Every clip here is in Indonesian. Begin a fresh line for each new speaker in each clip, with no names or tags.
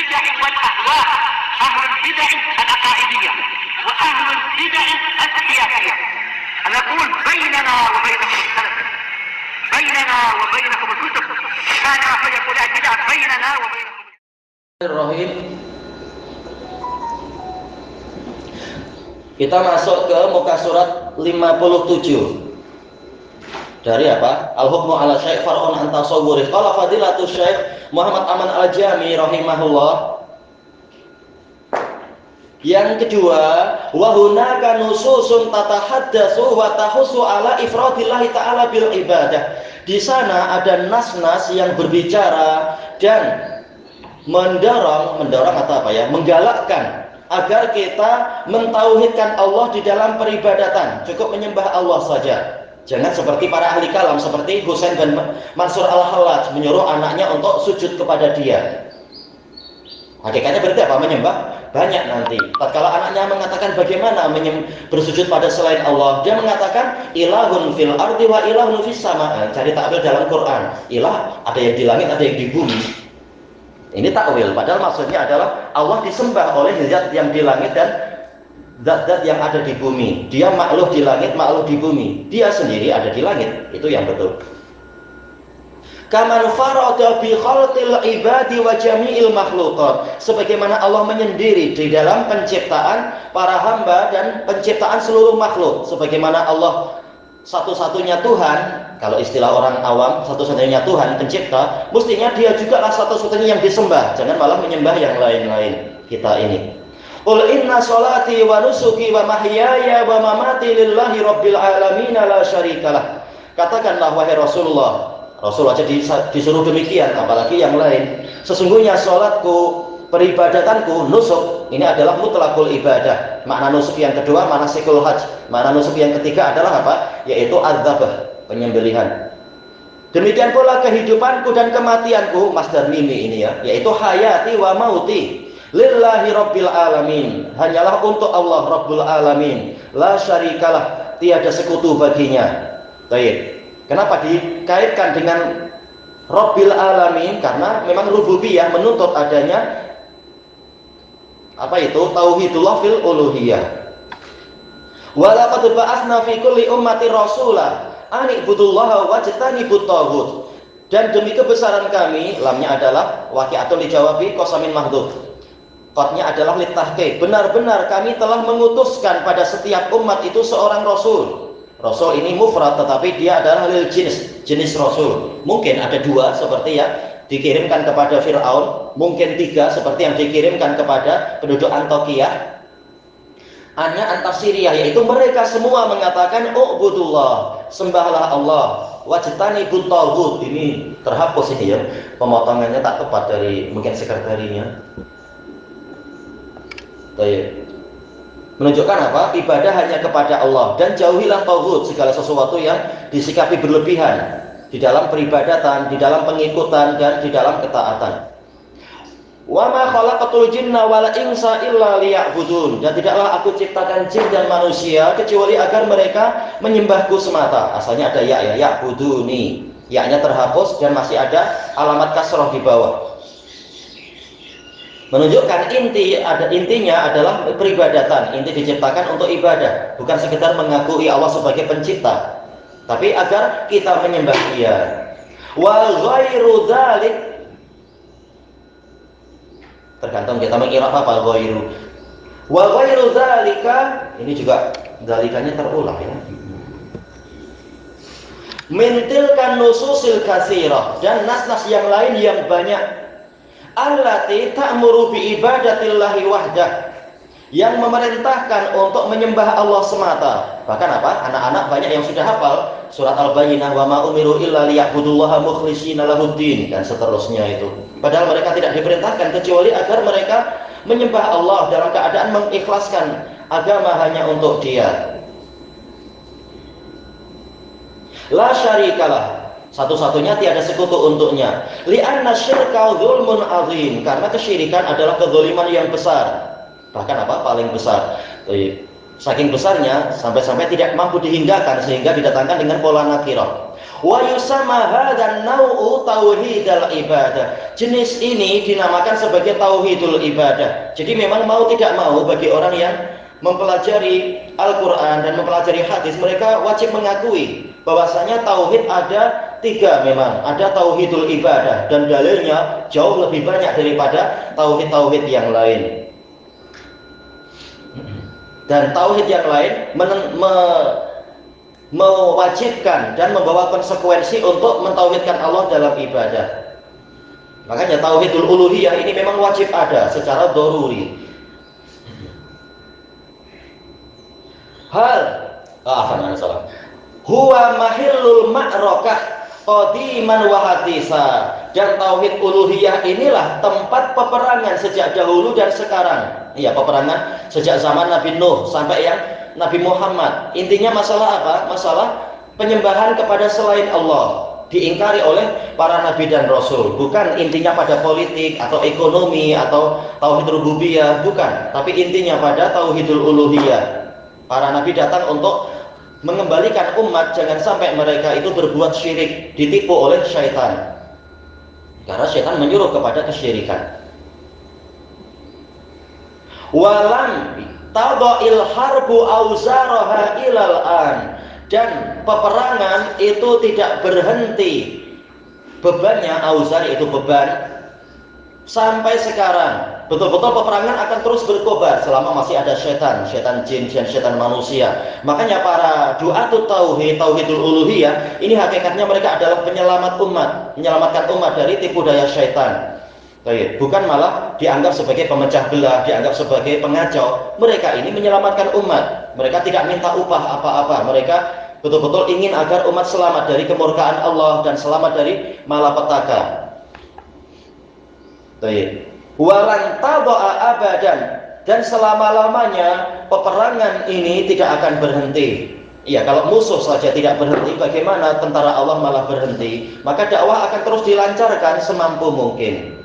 البدع والأهواء، أهل البدع العقائدية وأهل البدع السياسية. نقول بيننا وبينكم السلف، بيننا وبينكم الكتب، كان فيقول البدع بيننا وبينكم.
Bismillahirrahmanirrahim. Kita masuk ke muka surat 57. Dari apa? Al-hukmu ala syekh far'un an tasawwuri. Qala fadilatu Syekh Muhammad Aman Al-Jami rahimahullah. Yang kedua, wa hunaka nususun tatahaddatsu wa tahussu ala ifradillahi ta'ala bil ibadah. Di sana ada nas-nas yang berbicara dan mendorong atau apa ya? Menggalakkan agar kita mentauhidkan Allah di dalam peribadatan. Cukup menyembah Allah saja. Jangan seperti para ahli kalam, seperti Husain bin Mansur Al-Hallaj menyuruh anaknya untuk sujud kepada dia. Hakikatnya berarti apa? Menyembah banyak nanti. Tatkala anaknya mengatakan bagaimana bersujud pada selain Allah, dia mengatakan ilahun fil ardi wa ilahun fis sama. Cari takwil dalam Quran. Ilah ada yang di langit, ada yang di bumi. Ini takwil. Padahal maksudnya adalah Allah disembah oleh zat yang di langit dan zat-zat yang ada di bumi. Dia makhluk di langit, makhluk di bumi. Dia sendiri ada di langit. Itu yang betul. Kaman farada bi khalqil ibadi wa jami'il makhluqat. Sebagaimana Allah menyendiri di dalam penciptaan para hamba dan penciptaan seluruh makhluk. Sebagaimana Allah satu-satunya Tuhan, kalau istilah orang awam, satu-satunya Tuhan pencipta, mestinya dia juga lah satu-satunya yang disembah. Jangan malah menyembah yang lain-lain kita ini. Qul inna sholati wa nusuki wa mahyaya wa mamati lillahi rabbil alamin la syarikalah. Katakanlah wahai Rasulullah. Rasul aja disuruh demikian, apalagi yang lain. Sesungguhnya sholatku, peribadatanku, nusuk, ini adalah mutlaqul ibadah. Makna nusuk yang kedua, manasikul hajj. Makna nusuk yang ketiga adalah apa? Yaitu adzabah, penyembelihan. Demikian pula kehidupanku dan kematianku, masdar mimi ini ya, yaitu hayati wa mauti. Lillahi rabbil alamin, hanyalah untuk Allah rabbul alamin, la syarikalah, tiada sekutu baginya. Baik. Kenapa dikaitkan dengan rabbil alamin? Karena memang rububiyah menuntut adanya apa itu? Tauhidullah fil uluhiyah. Wa laqad ba'atsna fi kulli ummati rasula an ibudullaha wajtanibut taghut. Dan demi kebesaran kami, lamnya adalah waqi'atun li jawabi qasamin mahdhuf. Qadnya adalah litahqiq. Benar-benar kami telah mengutuskan pada setiap umat itu seorang rasul. Rasul ini mufrad, tetapi dia adalah lil jenis rasul. Mungkin ada dua seperti yang dikirimkan kepada Fir'aun, mungkin tiga seperti yang dikirimkan kepada penduduk Antiokhia. Hanya antafsiriyah, yaitu mereka semua mengatakan ubudullah, sembahlah Allah, wajtanibut taghut. Ini terhapus ini ya, pemotongannya tak tepat dari mungkin sekretarinya. Baik. Menunjukkan apa? Ibadah hanya kepada Allah dan jauhilah taghut, segala sesuatu yang disikapi berlebihan di dalam peribadatan, di dalam pengikutan dan di dalam ketaatan. Wa ma khalaqatul jinna wal insa illa liya'budun. Dan tidaklah aku ciptakan jin dan manusia kecuali agar mereka menyembahku semata. Asalnya ada ya, ya'buduni. Ya-nya terhapus dan masih ada alamat kasroh di bawah. Menunjukkan intinya adalah peribadatan. Inti diciptakan untuk ibadah, bukan sekedar mengakui Allah sebagai pencipta, tapi agar kita menyembah Dia. Wa ghairu dzalik, tergantung kita mengira apa ghairu. Wa ghairu dzalika, ini juga dzalikanya terulang ya. Mintilkan nususil katsirah, dan nas-nas yang lain yang banyak. Allati ta'muru bi ibadatillahi wahdah, yang memerintahkan untuk menyembah Allah semata. Bahkan apa? Anak-anak banyak yang sudah hafal surat Al-Bayyinah, wa ma umiru illa liya'budullaha mukhlishina lahuddin, dan seterusnya itu. Padahal mereka tidak diperintahkan kecuali agar mereka menyembah Allah dalam keadaan mengikhlaskan agama hanya untuk Dia. La syarikalah, satu-satunya tiada sekutu untuknya. Li'anna syirka dzulmun azim, karena kesyirikan adalah kezaliman yang besar. Bahkan apa? Paling besar. Saking besarnya sampai-sampai tidak mampu dihindarkan sehingga didatangkan dengan pola nakirah. Wa yusamma hadzal nau'u tauhidul ibadah. Jenis ini dinamakan sebagai tauhidul ibadah. Jadi memang mau tidak mau bagi orang yang mempelajari Al-Quran dan mempelajari hadis, mereka wajib mengakui bahwasanya tauhid ada 3 memang. Ada tauhidul ibadah dan dalilnya jauh lebih banyak daripada tauhid-tauhid yang lain. Dan tauhid yang lain mewajibkan dan membawa konsekuensi untuk mentauhidkan Allah dalam ibadah. Makanya tauhidul uluhiyah ini memang wajib ada secara doruri. Huwa mahillul ma'rakah qadiman wa haditha. Dan tauhid uluhiyah inilah tempat peperangan sejak dahulu dan sekarang. Iya, peperangan sejak zaman Nabi Nuh sampai yang Nabi Muhammad. Intinya masalah apa? Masalah penyembahan kepada selain Allah diingkari oleh para nabi dan rasul. Bukan intinya pada politik atau ekonomi atau tauhid rububiyah, bukan. Tapi intinya pada tauhidul uluhiyah. Para nabi datang untuk mengembalikan umat jangan sampai mereka itu berbuat syirik, ditipu oleh syaitan. Karena syaitan menyuruh kepada kesyirikan. Walam tadha'il harbu auzaraha ilal an. Dan peperangan itu tidak berhenti bebannya, auzar itu beban, sampai sekarang. Betul-betul peperangan akan terus berkobar selama masih ada setan jin dan setan manusia. Makanya para du'atut tauhid, tauhidul uluhiyah, ini hakikatnya mereka adalah penyelamat umat, menyelamatkan umat dari tipu daya syaitan. Baik, bukan malah dianggap sebagai pemecah belah, dianggap sebagai pengacau. Mereka ini menyelamatkan umat. Mereka tidak minta upah apa-apa. Mereka betul-betul ingin agar umat selamat dari kemurkaan Allah dan selamat dari malapetaka. Baik. Walan tadha'a abadan, dan selama-lamanya peperangan ini tidak akan berhenti. Iya, kalau musuh saja tidak berhenti, bagaimana tentara Allah malah berhenti? Maka dakwah akan terus dilancarkan semampu mungkin.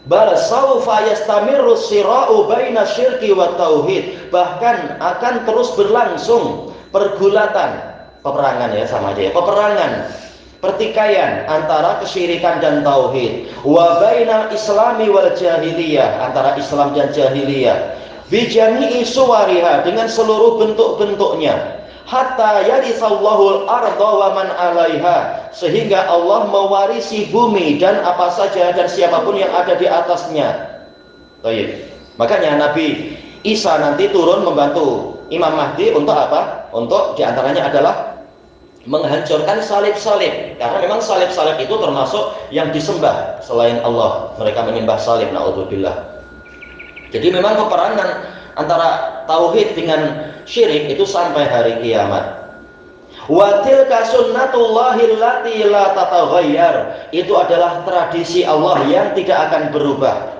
Bal saufa yastamirru sira'u baina syirki wa tauhid. Bahkan akan terus berlangsung pergulatan, peperangan ya sama aja ya, peperangan, pertikaian antara kesyirikan dan tauhid. Wa bainal islami wal jahiliyah, antara Islam dan jahiliyah. Bi jami'i suwariha, dengan seluruh bentuk-bentuknya. Hatta yarisallahul arda wa man 'alaiha, sehingga Allah mewarisi bumi dan apa saja dan siapapun yang ada di atasnya. Baik. Makanya Nabi Isa nanti turun membantu Imam Mahdi untuk apa? Untuk diantaranya adalah menghancurkan salib-salib. Karena memang salib-salib itu termasuk yang disembah selain Allah. Mereka menyembah salib, naudzubillah. Jadi memang peperangan antara tauhid dengan syirik itu sampai hari kiamat. Wa tilka sunnatullahi allati la tataghayyar. Itu adalah tradisi Allah yang tidak akan berubah.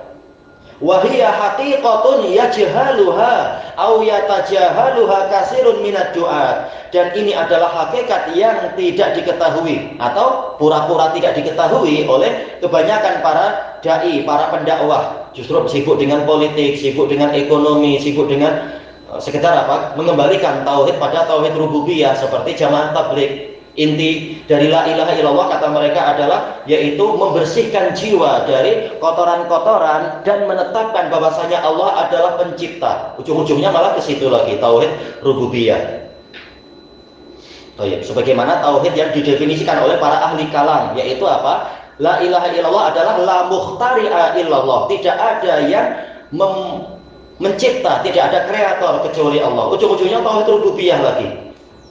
Wa hiya haqiqatun yajhaluha aw yatajahaluha katsirun minad du'a. Dan ini adalah hakikat yang tidak diketahui atau pura-pura tidak diketahui oleh kebanyakan para dai, para pendakwah. Justru sibuk dengan politik, sibuk dengan ekonomi, sibuk dengan sekedar apa? Mengembalikan tauhid pada tauhid rububiyah seperti jamaah tabligh. Inti dari la ilaha illallah kata mereka adalah yaitu membersihkan jiwa dari kotoran-kotoran dan menetapkan bahwasanya Allah adalah pencipta. Ujung-ujungnya malah ke situ lagi, tauhid rububiyah. Baik, sebagaimana tauhid yang didefinisikan oleh para ahli kalam, yaitu apa? La ilaha illallah adalah la mukhtari'a illallah. Tidak ada yang mencipta, tidak ada kreator kecuali Allah. Ujung-ujungnya tauhid rububiyah lagi.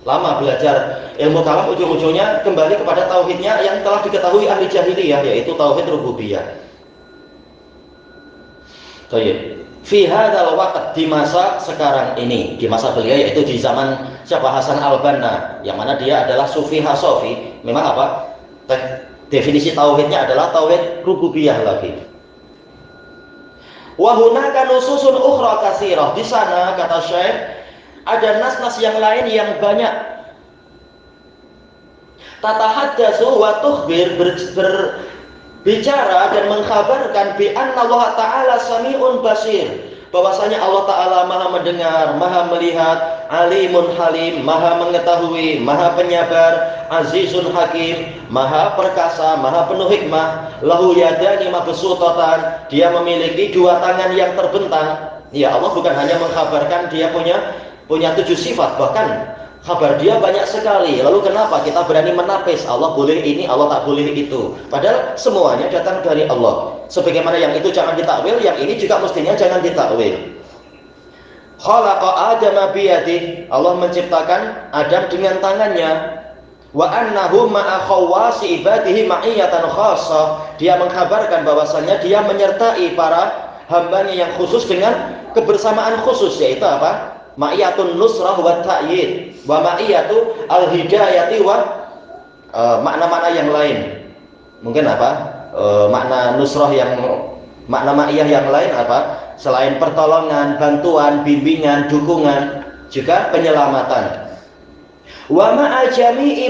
Lama belajar ilmu kalam, ujung-ujungnya kembali kepada tauhidnya yang telah diketahui ahli jahiliyah, yaitu tauhid rububiyah. Baik. Fi hadzal waqt, di masa sekarang ini, di masa beliau yaitu di zaman siapa? Hasan al-Banna, yang mana dia adalah sufi hasofi. Memang apa? Definisi tauhidnya adalah tauhid rububiyah lagi. Wa hunaka nususun ukhra katsirah. Di sana kata Syekh ada nas-nas yang lain yang banyak. Tatahaddatsu wa tukhbir, berbicara dan mengkhabarkan bi anna Allah Ta'ala sami'un basir, bahwasanya Allah Ta'ala maha mendengar, maha melihat, alimun halim, maha mengetahui, maha penyabar, azizun hakim, maha perkasa, maha penuh hikmah, lahu yadani mabsutatan, dia memiliki dua tangan yang terbentang. Ya, Allah bukan hanya mengkabarkan dia punya 7 sifat, bahkan kabar dia banyak sekali. Lalu kenapa kita berani menapis Allah boleh ini, Allah tak boleh itu? Padahal semuanya datang dari Allah. Sebagaimana yang itu jangan ditakwil, yang ini juga mestinya jangan ditakwil. Khalaqa Adama biyadihi, Allah menciptakan Adam dengan tangannya. Wa annahu ma'a khawwasi ibadihi ma'iyatan khassah, dia mengkabarkan bahwasannya dia menyertai para hambanya yang khusus dengan kebersamaan khusus, yaitu apa? Ma'iyatun nusrah wa ta'yid wa ma'iyatu al-hidayati wa makna-makna yang lain. Mungkin apa? Makna nusrah yang makna ma'iyah yang lain apa? Selain pertolongan, bantuan, bimbingan, dukungan, juga penyelamatan. Wa ma'a jami'i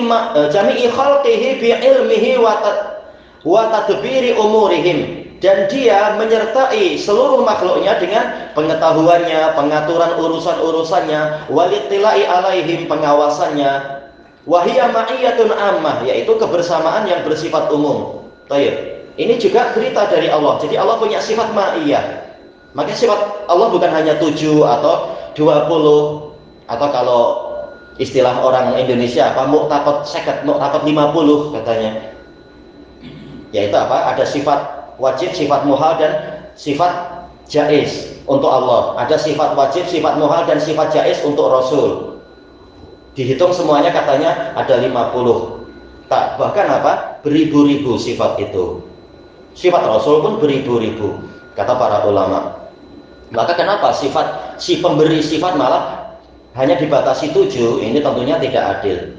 khalqihi bi ilmihi wa tadbiri umurihim, dan dia menyertai seluruh makhluknya dengan pengetahuannya, pengaturan urusan-urusannya, walittila'i alaihim, pengawasannya, wahiyya ma'iyatun ammah, yaitu kebersamaan yang bersifat umum. Baik. Ini juga cerita dari Allah. Jadi Allah punya sifat ma'iyah. Makanya sifat Allah bukan hanya 7 atau 20, atau kalau istilah orang Indonesia apa, mu'taqad 50, mu'taqad 50 katanya. Yaitu apa? Ada sifat wajib, sifat muhal, dan sifat jaiz untuk Allah. Ada sifat wajib, sifat muhal, dan sifat jaiz untuk Rasul. Dihitung semuanya katanya ada 50. Tak, bahkan apa? Beribu-ribu sifat itu. Sifat Rasul pun beribu-ribu, kata para ulama. Maka kenapa si pemberi sifat malah hanya dibatasi 7? Ini tentunya tidak adil.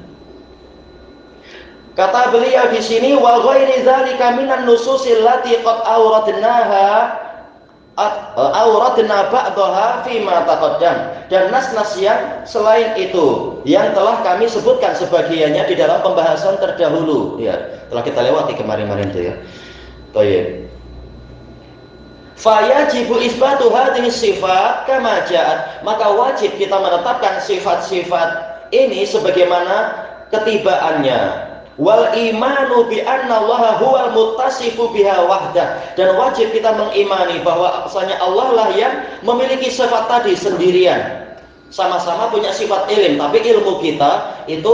Kata beliau di sini, wa ghairi dzalika minan nususil lati qad awradna ba'daha fi ma taqaddam, dan nas-nas yang selain itu yang telah kami sebutkan sebagiannya di dalam pembahasan terdahulu, ya, telah kita lewati kemarin-kemarin itu ya. Baik. Fa yajibu isbatu hadhihi sifat kama ja'at, maka wajib kita menetapkan sifat-sifat ini sebagaimana ketibaannya. Wal imanu bi anna Allah huwal muttasifu biha wahdah, dan wajib kita mengimani bahwa asalnya Allah lah yang memiliki sifat tadi sendirian. Sama-sama punya sifat ilmu, tapi ilmu kita itu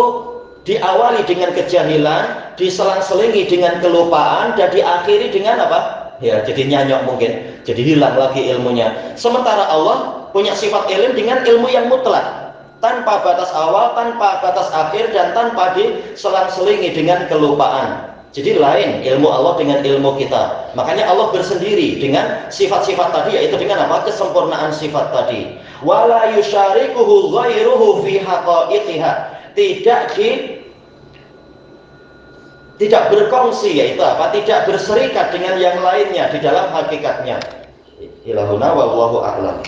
diawali dengan kejahilan, diselang-selingi dengan kelupaan, dan diakhiri dengan apa? Ya, jadi nyanyok mungkin, jadi hilang lagi ilmunya. Sementara Allah punya sifat ilmu dengan ilmu yang mutlak, tanpa batas awal, tanpa batas akhir, dan tanpa diselang-selingi dengan kelupaan. Jadi lain ilmu Allah dengan ilmu kita. Makanya Allah bersendiri dengan sifat-sifat tadi, yaitu dengan apa? Kesempurnaan sifat tadi. Wala yusyarikuhu ghairuhu fi haqa'iqiha, tidak berkongsi, yaitu apa? Tidak berserikat dengan yang lainnya di dalam hakikatnya. Ilahuna wallahu a'lam.